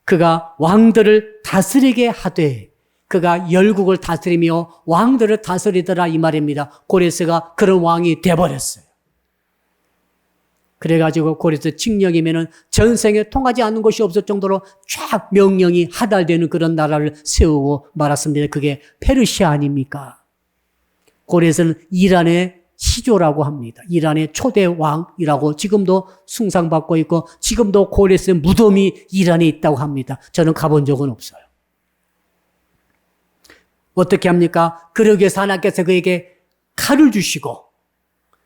그가 왕들을 다스리게 하되 그가 열국을 다스리며 왕들을 다스리더라 이 말입니다. 고레스가 그런 왕이 돼버렸어요. 그래가지고 고레스 칙령이면은 전생에 통하지 않는 것이 없을 정도로 쫙 명령이 하달되는 그런 나라를 세우고 말았습니다. 그게 페르시아 아닙니까? 고레스는 이란의 시조라고 합니다. 이란의 초대 왕이라고 지금도 숭상받고 있고 지금도 고레스 무덤이 이란에 있다고 합니다. 저는 가본 적은 없어요. 어떻게 합니까? 그러기 위해서 하나님께서 그에게 칼을 주시고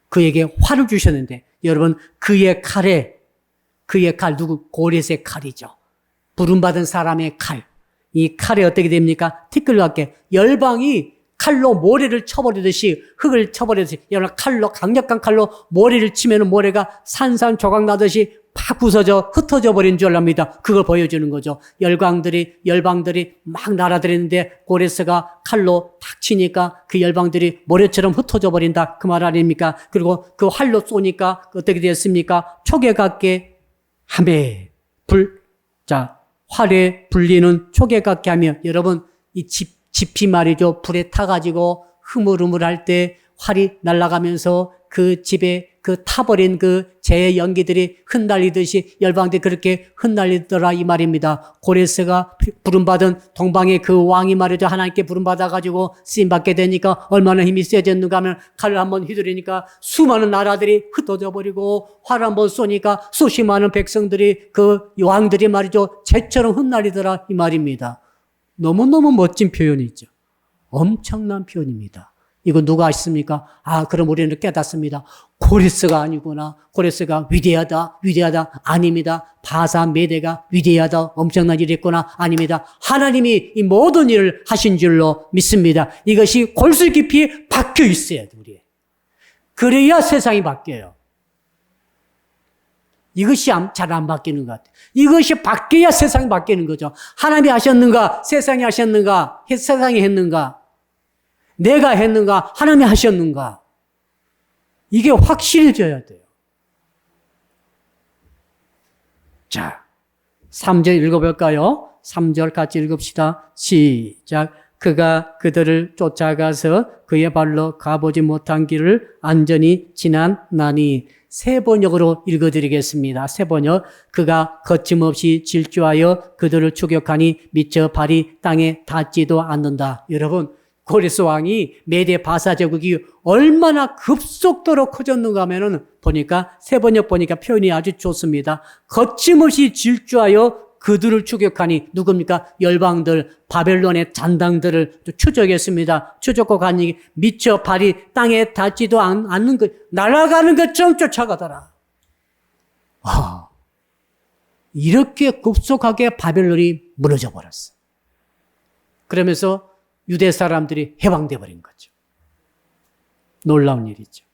그에게 활을 주셨는데 여러분 그의 칼 누구? 고레스의 칼이죠. 부름받은 사람의 칼. 이 칼에 어떻게 됩니까? 티끌같게 열방이 칼로 모래를 쳐버리듯이 흙을 쳐버리듯이 여러분 칼로 강력한 칼로 모래를 치면 모래가 산산조각 나듯이 팍 부서져 흩어져 버린 줄 압니다. 그걸 보여주는 거죠. 열방들이 막 날아다니는데 고레스가 칼로 탁 치니까 그 열방들이 모래처럼 흩어져 버린다. 그 말 아닙니까? 그리고 그 활로 쏘니까 어떻게 됐습니까? 초계 같게 하매 활에 불리는 초계 같게 하며 여러분 이 지피 말이죠. 불에 타가지고 흐물흐물할 때 활이 날아가면서 그 집에 그 타버린 그 재의 연기들이 흩날리듯이 열방들이 그렇게 흩날리더라 이 말입니다. 고레스가 부름받은 동방의 그 왕이 말이죠. 하나님께 부름받아가지고 쓰임받게 되니까 얼마나 힘이 세졌는가 하면 칼을 한번 휘두르니까 수많은 나라들이 흩어져 버리고 활을 한번 쏘니까 수십 많은 백성들이 그 왕들이 말이죠. 재처럼 흩날리더라 이 말입니다. 너무너무 멋진 표현이죠. 엄청난 표현입니다. 이거 누가 아십니까? 그럼 우리는 깨닫습니다. 고레스가 아니구나. 고레스가 위대하다. 아닙니다. 바사 메대가 위대하다. 엄청난 일이 있구나. 아닙니다. 하나님이 이 모든 일을 하신 줄로 믿습니다. 이것이 골수 깊이 박혀 있어야 돼, 우리. 그래야 세상이 바뀌어요. 이것이 잘 안 바뀌는 것 같아요. 이것이 바뀌어야 세상이 바뀌는 거죠. 하나님이 하셨는가? 세상이 하셨는가? 세상이 했는가? 내가 했는가? 하나님이 하셨는가? 이게 확실해져야 돼요. 자, 3절 읽어볼까요? 3절 같이 읽읍시다. 시작. 그가 그들을 쫓아가서 그의 발로 가보지 못한 길을 안전히 지나나니. 세 번역으로 읽어드리겠습니다. 세 번역. 그가 거침없이 질주하여 그들을 추격하니 미처 발이 땅에 닿지도 않는다. 여러분, 고레스 왕이 메대 바사 제국이 얼마나 급속도로 커졌는가 하면은 보니까 세 번역 보니까 표현이 아주 좋습니다. 거침없이 질주하여 그들을 추격하니 누굽니까? 열방들, 바벨론의 잔당들을 추적했습니다. 추적고 가니 미처 발이 땅에 닿지도 않는 것, 날아가는 것처럼 쫓아가더라. 이렇게 급속하게 바벨론이 무너져 버렸어. 그러면서 유대 사람들이 해방돼 버린 거죠. 놀라운 일이죠.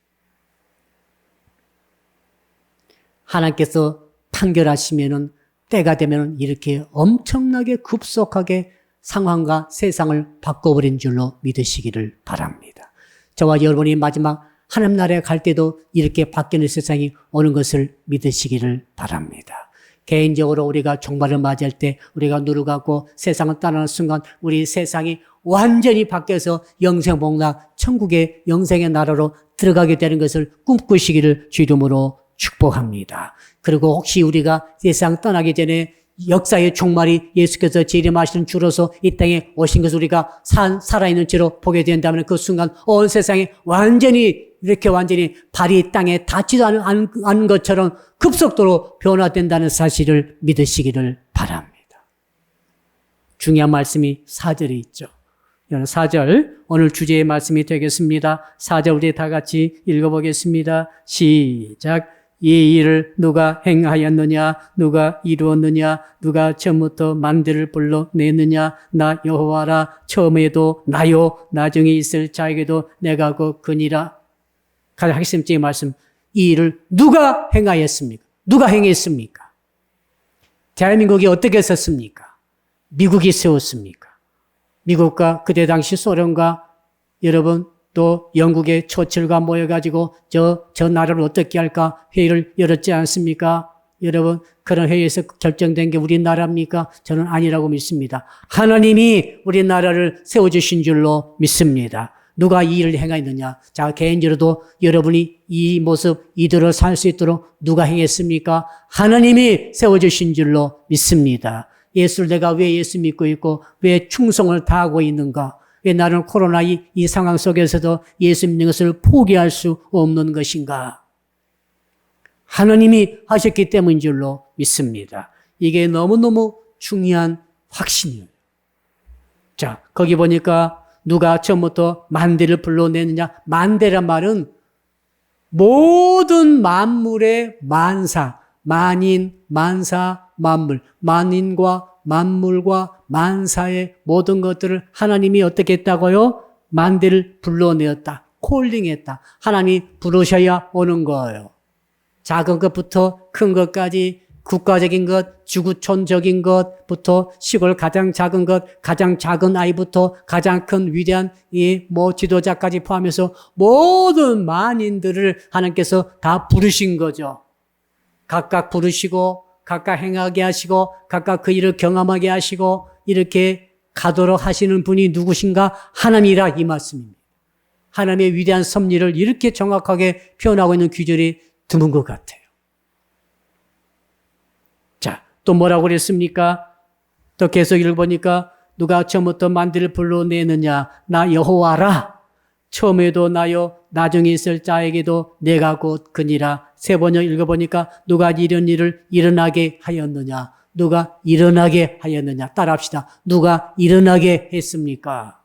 하나님께서 판결하시면은 때가 되면 이렇게 엄청나게 급속하게 상황과 세상을 바꿔버린 줄로 믿으시기를 바랍니다. 저와 여러분이 마지막 하나님 나라에 갈 때도 이렇게 바뀌는 세상이 오는 것을 믿으시기를 바랍니다. 개인적으로 우리가 종말을 맞이할 때 우리가 누르가고 세상을 떠나는 순간 우리 세상이 완전히 바뀌어서 영생복락 천국의 영생의 나라로 들어가게 되는 것을 꿈꾸시기를 주 이름으로 축복합니다. 그리고 혹시 우리가 세상 떠나기 전에 역사의 종말이 예수께서 재림하시는 주로서 이 땅에 오신 것을 우리가 살아있는 채로 보게 된다면 그 순간 온 세상이 완전히 발이 땅에 닿지도 않은 것처럼 급속도로 변화된다는 사실을 믿으시기를 바랍니다. 중요한 말씀이 4절에 있죠. 4절 오늘 주제의 말씀이 되겠습니다. 4절 우리 다 같이 읽어보겠습니다. 시작. 이 일을 누가 행하였느냐? 누가 이루었느냐? 누가 처음부터 만대를 불러내느냐? 나 여호와라. 처음에도 나요. 나중에 있을 자에게도 내가 그니라. 가장 핵심적인 말씀. 이 일을 누가 행하였습니까? 누가 행했습니까? 대한민국이 어떻게 썼습니까? 미국이 세웠습니까? 미국과 그때 당시 소련과 여러분 또 영국의 처칠과 모여가지고 저 나라를 어떻게 할까 회의를 열었지 않습니까? 여러분 그런 회의에서 결정된 게 우리나라입니까? 저는 아니라고 믿습니다. 하나님이 우리나라를 세워주신 줄로 믿습니다. 누가 이 일을 행하였느냐? 자, 개인적으로도 여러분이 이 모습 이대로 살 수 있도록 누가 행했습니까? 하나님이 세워주신 줄로 믿습니다. 예수를 내가 왜 예수 믿고 있고 왜 충성을 다하고 있는가? 왜 나는 코로나 이 상황 속에서도 예수 믿는 것을 포기할 수 없는 것인가? 하나님이 하셨기 때문인 줄로 믿습니다. 이게 너무너무 중요한 확신이에요. 자, 거기 보니까 누가 처음부터 만대를 불러내느냐? 만대란 말은 모든 만물의 만사, 만인, 만사, 만물, 만인과 만물과 만사의 모든 것들을 하나님이 어떻게 했다고요? 만대를 불러내었다. 콜링했다. 하나님이 부르셔야 오는 거예요. 작은 것부터 큰 것까지 국가적인 것, 지구촌적인 것부터 시골 가장 작은 것, 가장 작은 아이부터 가장 큰 위대한 지도자까지 포함해서 모든 만인들을 하나님께서 다 부르신 거죠. 각각 부르시고 각각 행하게 하시고 각각 그 일을 경험하게 하시고 이렇게 가도록 하시는 분이 누구신가? 하나님이라 이 말씀입니다. 하나님의 위대한 섭리를 이렇게 정확하게 표현하고 있는 귀절이 드문 것 같아요. 자, 또 뭐라고 그랬습니까? 또 계속 읽어보니까 누가 처음부터 만대를 불러내느냐? 나 여호와라. 처음에도 나요, 나중에 있을 자에게도 내가 곧 그니라. 세 번역 읽어보니까 누가 이런 일을 일어나게 하였느냐? 누가 일어나게 하였느냐? 따라합시다. 누가 일어나게 했습니까?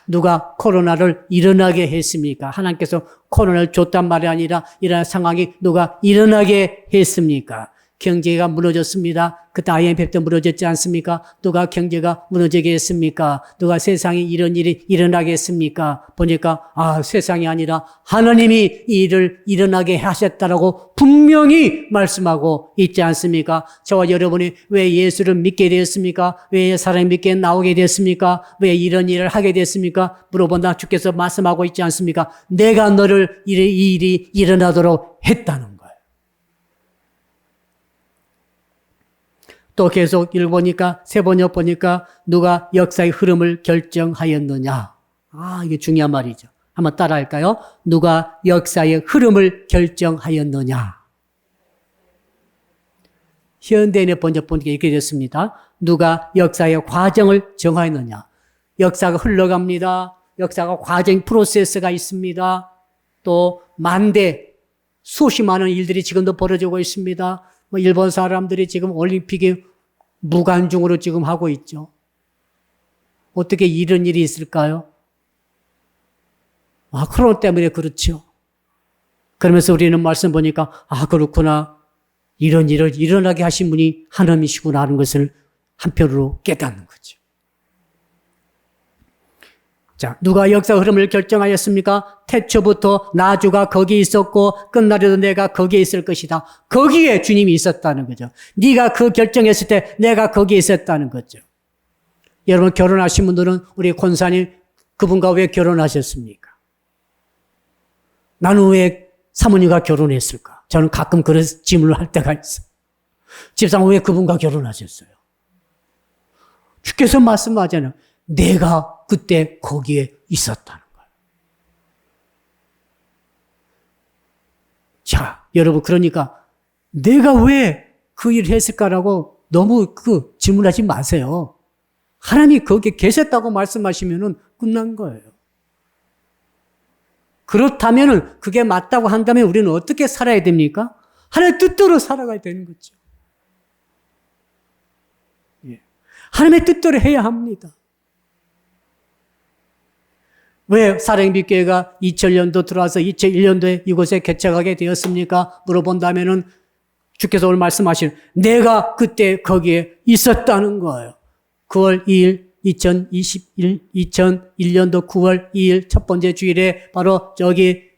누가 코로나를 일어나게 했습니까? 하나님께서 코로나를 줬단 말이 아니라 이런 상황이 누가 일어나게 했습니까? 경제가 무너졌습니다. 그때 IMF 때 무너졌지 않습니까? 누가 경제가 무너지게 했습니까? 누가 세상에 이런 일이 일어나게 했습니까? 보니까 세상이 아니라 하나님이 이 일을 일어나게 하셨다라고 분명히 말씀하고 있지 않습니까? 저와 여러분이 왜 예수를 믿게 되었습니까? 왜 사람이 믿게 나오게 됐습니까? 왜 이런 일을 하게 됐습니까? 물어본다 주께서 말씀하고 있지 않습니까? 내가 너를 이 일이 일어나도록 했다는 거예요. 또 계속 읽어보니까 세 번역 보니까 누가 역사의 흐름을 결정하였느냐. 이게 중요한 말이죠. 한번 따라할까요? 누가 역사의 흐름을 결정하였느냐. 현대인의 번역 보니까 이렇게 됐습니다. 누가 역사의 과정을 정하였느냐. 역사가 흘러갑니다. 역사가 과정 프로세스가 있습니다. 또 만대 수십 많은 일들이 지금도 벌어지고 있습니다. 일본 사람들이 지금 올림픽에 무관중으로 지금 하고 있죠. 어떻게 이런 일이 있을까요? 코로나 때문에 그렇죠. 그러면서 우리는 말씀 보니까 그렇구나. 이런 일을 일어나게 하신 분이 하나님이시구나 하는 것을 한편으로 깨닫는 거죠. 자, 누가 역사 흐름을 결정하였습니까? 태초부터 나주가 거기에 있었고 끝날에도 내가 거기에 있을 것이다. 거기에 주님이 있었다는 거죠. 네가 그 결정했을 때 내가 거기에 있었다는 거죠. 여러분 결혼하신 분들은 우리 권사님 그분과 왜 결혼하셨습니까? 나는 왜 사모님과 결혼했을까? 저는 가끔 그런 질문을 할 때가 있어요. 집사님 왜 그분과 결혼하셨어요? 주께서 말씀하잖아요. 내가 그때 거기에 있었다는 거예요. 자, 여러분 그러니까 내가 왜 그 일을 했을까라고 너무 질문하지 마세요. 하나님이 거기에 계셨다고 말씀하시면은 끝난 거예요. 그렇다면은 그게 맞다고 한다면 우리는 어떻게 살아야 됩니까? 하나님의 뜻대로 살아가야 되는 거죠. 하나님의 뜻대로 해야 합니다. 왜 사랑빛교회가 2000년도 들어와서 2001년도에 이곳에 개척하게 되었습니까? 물어본다면은 주께서 오늘 말씀하신 내가 그때 거기에 있었다는 거예요. 9월 2일 2001년도 9월 2일 첫 번째 주일에 바로 저기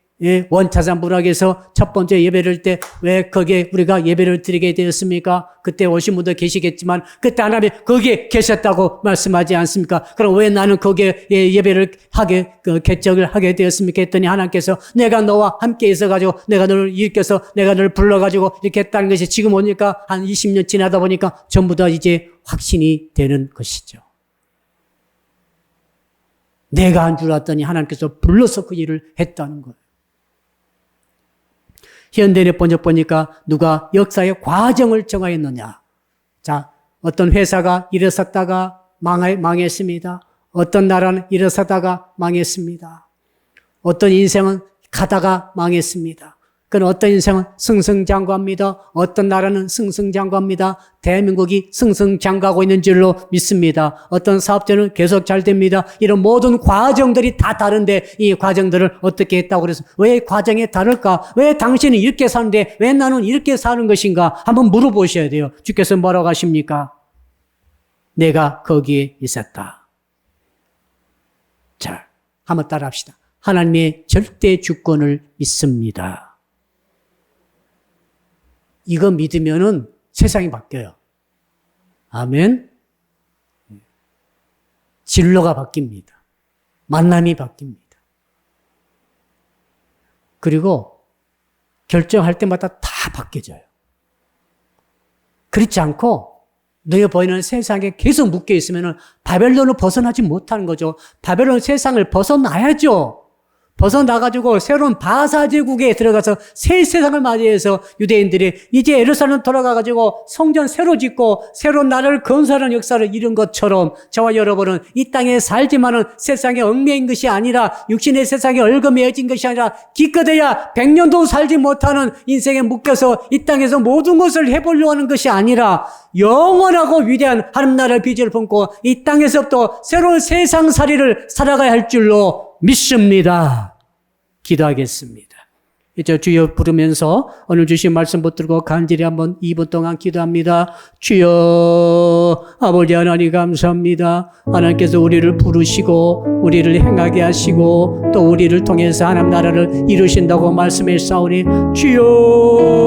원차산 부락에서 첫 번째 예배를 때 왜 거기에 우리가 예배를 드리게 되었습니까? 그때 오신 분도 계시겠지만 그때 하나님 거기에 계셨다고 말씀하지 않습니까? 그럼 왜 나는 거기에 예배를 하게 개척을 하게 되었습니까? 했더니 하나님께서 내가 너와 함께 있어가지고 내가 너를 일으켜서 내가 너를 불러가지고 이렇게 했다는 것이 지금 오니까 한 20년 지나다 보니까 전부 다 이제 확신이 되는 것이죠. 내가 한 줄 알았더니 하나님께서 불러서 그 일을 했다는 거예요. 현대에 번쩍 보니까 누가 역사의 과정을 정하였느냐. 자, 어떤 회사가 일어섰다가 망했습니다. 어떤 나라는 일어서다가 망했습니다. 어떤 인생은 가다가 망했습니다. 그건 어떤 인생은 승승장구합니다. 어떤 나라는 승승장구합니다. 대한민국이 승승장구하고 있는 줄로 믿습니다. 어떤 사업자는 계속 잘 됩니다. 이런 모든 과정들이 다 다른데 이 과정들을 어떻게 했다고 그래서 왜 과정이 다를까? 왜 당신은 이렇게 사는데 왜 나는 이렇게 사는 것인가? 한번 물어보셔야 돼요. 주께서 뭐라고 하십니까? 내가 거기에 있었다. 자, 한번 따라합시다. 하나님의 절대 주권을 믿습니다. 이거 믿으면은 세상이 바뀌어요. 아멘. 진로가 바뀝니다. 만남이 바뀝니다. 그리고 결정할 때마다 다 바뀌어져요. 그렇지 않고 눈에 보이는 세상에 계속 묶여 있으면은 바벨론을 벗어나지 못하는 거죠. 바벨론 세상을 벗어나야죠. 벗어나가지고 새로운 바사 제국에 들어가서 새 세상을 맞이해서 유대인들이 이제 예루살렘 돌아가가지고 성전 새로 짓고 새로운 나라를 건설하는 역사를 이룬 것처럼 저와 여러분은 이 땅에 살지만은 세상에 얽매인 것이 아니라 육신의 세상에 얽매여진 것이 아니라 기껏해야 100년도 살지 못하는 인생에 묶여서 이 땅에서 모든 것을 해보려고 하는 것이 아니라 영원하고 위대한 하나님 나라의 비전을 품고 이 땅에서부터 새로운 세상살이를 살아가야 할 줄로 믿습니다. 기도하겠습니다. 이제 주여 부르면서 오늘 주신 말씀 붙들고 간절히 한번 2분 동안 기도합니다. 주여 아버지 하나님 감사합니다. 하나님께서 우리를 부르시고 우리를 행하게 하시고 또 우리를 통해서 하나님 나라를 이루신다고 말씀했사오니 주여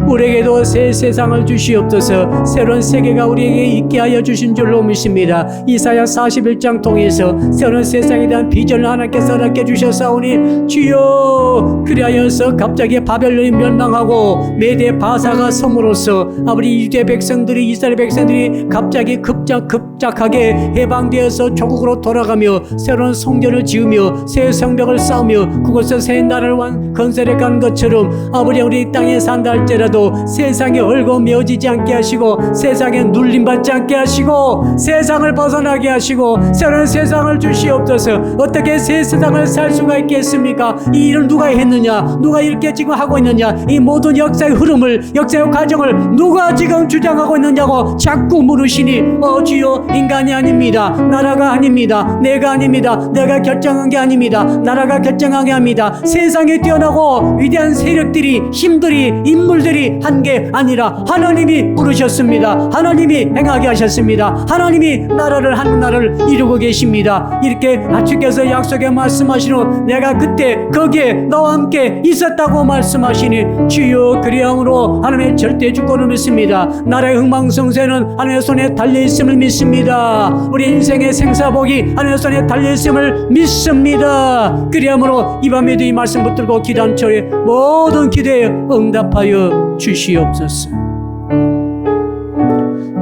우리에게도 새 세상을 주시옵소서. 새로운 세계가 우리에게 있게 하여 주신 줄로 믿습니다. 이사야 41장 통해서 새로운 세상에 대한 비전을 하나님께서 허락해 주셨사오니 주여 그리하여서 갑자기 바벨론이 멸망하고 메대 바사가 섬으로써 아버지 유대 백성들이 이스라엘 백성들이 갑자기 급작하게 해방되어서 조국으로 돌아가며 새로운 성전을 지으며 새 성벽을 쌓으며 그곳에서 새 나라를 건설해 간 것처럼 아버지 우리 이 땅에 산다 할지라도 세상에 얽매여지지 않게 하시고 세상에 눌림받지 않게 하시고 세상을 벗어나게 하시고 새로운 세상을 주시옵소서. 어떻게 새 세상을 살 수가 있겠습니까? 이 일을 누가 했느냐? 누가 이렇게 지금 하고 있느냐? 이 모든 역사의 흐름을 역사의 과정을 누가 지금 주장하고 있느냐고 자꾸 물으시니 주여 인간이 아닙니다. 나라가 아닙니다. 내가 아닙니다. 내가 결정한 게 아닙니다. 나라가 결정한 게 아닙니다. 세상에 뛰어나고 위대한 세력들이 힘들이 인물들이 한 게 아니라 하나님이 부르셨습니다. 하나님이 행하게 하셨습니다. 하나님이 나라를 하는 나라를 이루고 계십니다. 이렇게 주께서 약속에 말씀하시는 내가 그때 거기에 너와 함께 있었다고 말씀하시니 주여 그리함으로 하나님의 절대 주권을 믿습니다. 나라의 흥망성쇠는 하나님의 손에 달려있음을 믿습니다. 우리 인생의 생사복이 하나님의 손에 달려있음을 믿습니다. 그리함으로 이 밤에도 이 말씀 붙들고 기도한 철에 모든 기도에 응답하여 주시옵소서.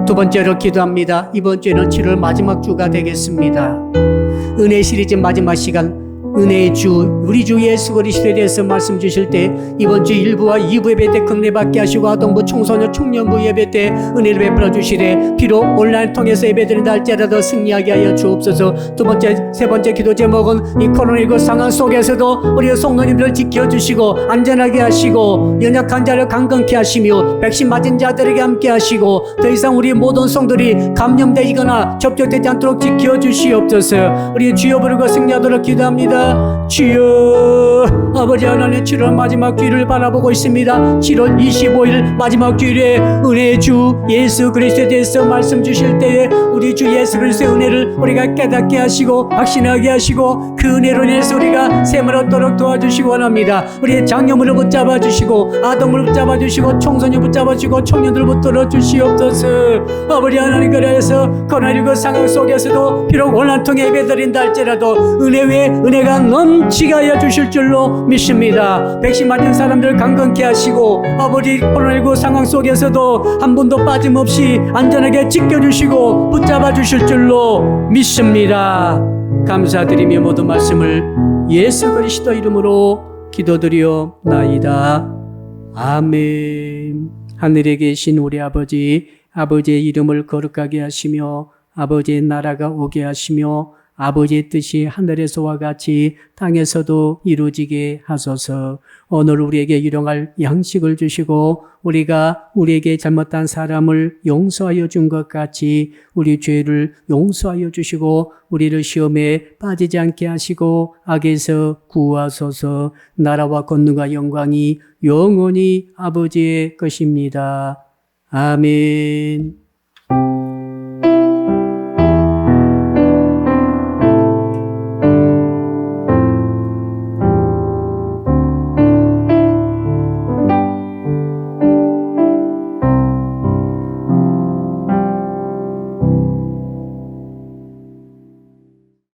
두 번째로 기도합니다. 이번 주에는 7월 마지막 주가 되겠습니다. 은혜 시리즈 마지막 시간 은혜의 주 우리 주 예수 그리스도에 대해서 말씀 주실 때 이번 주 1부와 2부 예배 때 긍례받게 하시고 아동부 청소년 청년부 예배 때 은혜를 베풀어 주시되 비록 온라인 통해서 예배드린다 할지라도 승리하게 하여 주옵소서. 두 번째 세 번째 기도 제목은 이 코로나19 상황 속에서도 우리 성도님들 지켜주시고 안전하게 하시고 연약한 자를 강건케 하시며 백신 맞은 자들에게 함께 하시고 더 이상 우리 모든 성도들이 감염되거나 접촉되지 않도록 지켜주시옵소서. 우리 주여 부르고 승리하도록 기도합니다. 주여 아버지 하나님 7월 마지막 주일을 바라보고 있습니다. 7월 25일 마지막 주일에 은혜의 주 예수 그리스도에 대해서 말씀 주실 때에 우리 주 예수 그리스도의 은혜를 우리가 깨닫게 하시고 확신하게 하시고 그 은혜로 인해서 우리가 샘을 얻도록 도와주시기 원합니다. 우리의 장녀물을 붙잡아 주시고 아동을 붙잡아 주시고 청소년 붙잡아 주시고 청년들을 붙들어 주시옵소서. 아버지 하나님 그래서 코로나19 상황 속에서도 비록 온라인 통해 예배드린다 할지라도 은혜 위에 은혜가 넘치게 하여 주실 줄로 믿습니다. 백신 맞은 사람들 강건케 하시고 아버지 코로나19 상황 속에서도 한 분도 빠짐없이 안전하게 지켜주시고 붙잡아 주실 줄로 믿습니다. 감사드리며 모든 말씀을 예수 그리스도 이름으로 기도드리옵나이다. 아멘. 하늘에 계신 우리 아버지, 아버지의 이름을 거룩하게 하시며 아버지의 나라가 오게 하시며 아버지의 뜻이 하늘에서와 같이 땅에서도 이루어지게 하소서. 오늘 우리에게 일용할 양식을 주시고 우리가 우리에게 잘못한 사람을 용서하여 준 것 같이 우리 죄를 용서하여 주시고 우리를 시험에 빠지지 않게 하시고 악에서 구하소서. 나라와 권능과 영광이 영원히 아버지의 것입니다. 아멘.